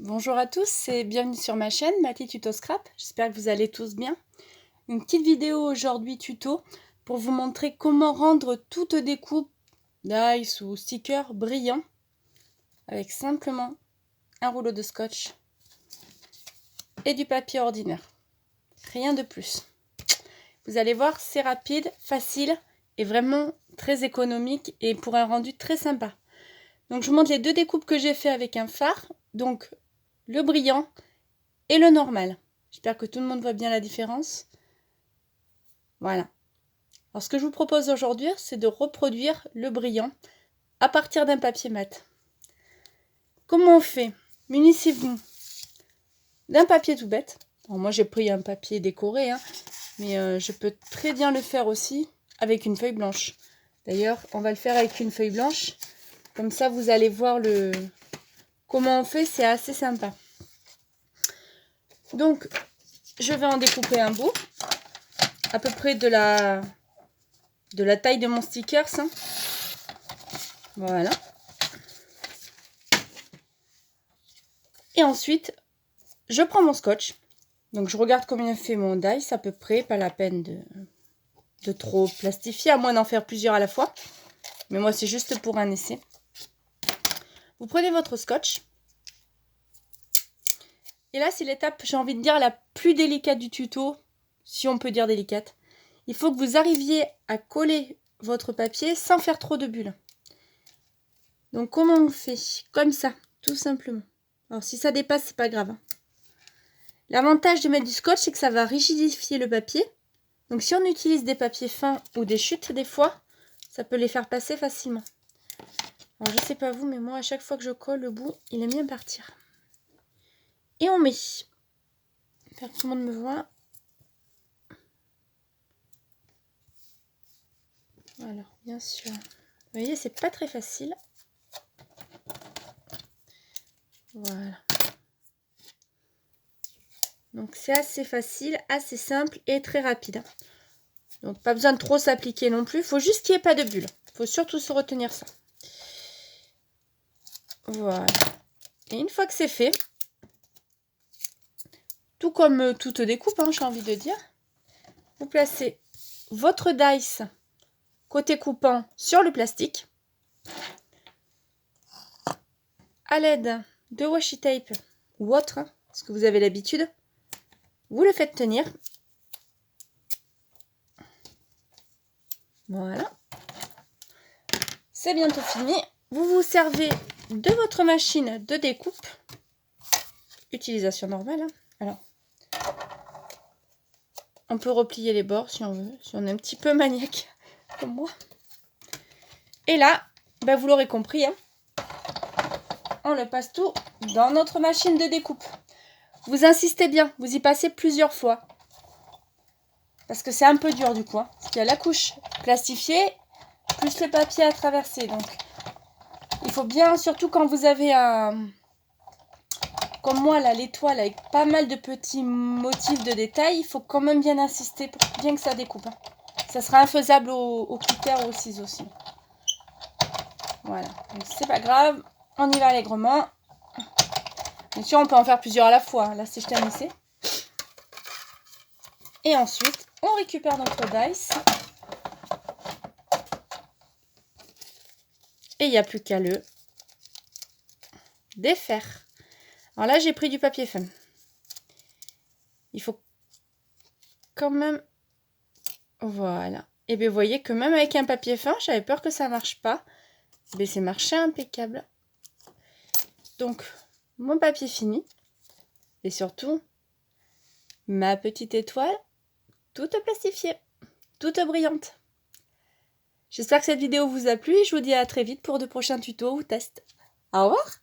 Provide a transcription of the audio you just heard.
Bonjour à tous et bienvenue sur ma chaîne Mathie Tuto Scrap. J'espère que vous allez tous bien. Une petite vidéo aujourd'hui tuto pour vous montrer comment rendre toute découpe d'ice ou sticker brillant avec simplement un rouleau de scotch et du papier ordinaire. Rien de plus. Vous allez voir, c'est rapide, facile et vraiment très économique et pour un rendu très sympa. Donc je vous montre les deux découpes que j'ai fait avec un fard. Donc le brillant et le normal. J'espère que tout le monde voit bien la différence. Voilà. Alors ce que je vous propose aujourd'hui, c'est de reproduire le brillant à partir d'un papier mat. Comment on fait? Munissez-vous d'un papier tout bête. Alors moi j'ai pris un papier décoré, mais je peux très bien le faire aussi avec une feuille blanche. D'ailleurs, on va le faire avec une feuille blanche. Comme ça, vous allez voir comment on fait, c'est assez sympa. Donc, je vais en découper un bout, à peu près de la taille de mon sticker. Voilà. Et ensuite, je prends mon scotch. Donc, je regarde combien fait mon dice à peu près. Pas la peine de trop plastifier, à moins d'en faire plusieurs à la fois. Mais moi, c'est juste pour un essai. Vous prenez votre scotch. Et là, c'est l'étape, j'ai envie de dire, la plus délicate du tuto, si on peut dire délicate. Il faut que vous arriviez à coller votre papier sans faire trop de bulles. Donc, comment on fait? Comme ça, tout simplement. Alors, si ça dépasse, c'est pas grave. L'avantage de mettre du scotch, c'est que ça va rigidifier le papier. Donc, si on utilise des papiers fins ou des chutes, des fois, ça peut les faire passer facilement. Alors, je sais pas vous, mais moi, à chaque fois que je colle le bout, il aime bien partir. Et on met. J'espère que tout le monde me voit. Alors, bien sûr. Vous voyez, c'est pas très facile. Voilà. Donc, c'est assez facile, assez simple et très rapide. Donc, pas besoin de trop s'appliquer non plus. Il faut juste qu'il n'y ait pas de bulles. Il faut surtout se retenir ça. Voilà. Et une fois que c'est fait, tout comme toute découpe, j'ai envie de dire, vous placez votre dice côté coupant sur le plastique à l'aide de washi tape ou autre, parce que vous avez l'habitude. Vous le faites tenir. Voilà. C'est bientôt fini. Vous vous servez de votre machine de découpe. Utilisation normale. Alors, on peut replier les bords si on veut, si on est un petit peu maniaque comme moi. Et là, vous l'aurez compris, on le passe tout dans notre machine de découpe. Vous insistez bien, vous y passez plusieurs fois. Parce que c'est un peu dur du coup. Parce qu'il y a la couche plastifiée, plus le papier à traverser. Donc, il faut bien, surtout quand vous avez comme moi là, l'étoile avec pas mal de petits motifs de détails, il faut quand même bien insister pour bien que ça découpe. Ça sera infaisable au cutter ou au ciseau aussi. Voilà, donc c'est pas grave, on y va allègrement. Bien sûr, on peut en faire plusieurs à la fois. Là, c'est juste un essai. Et ensuite, on récupère notre dice. Et il n'y a plus qu'à le défaire. Alors là, j'ai pris du papier fin. Il faut quand même... Voilà. Et bien, vous voyez que même avec un papier fin, j'avais peur que ça ne marche pas. Mais c'est marché impeccable. Donc, mon papier fini. Et surtout, ma petite étoile, toute plastifiée, toute brillante. J'espère que cette vidéo vous a plu et je vous dis à très vite pour de prochains tutos ou tests. Au revoir!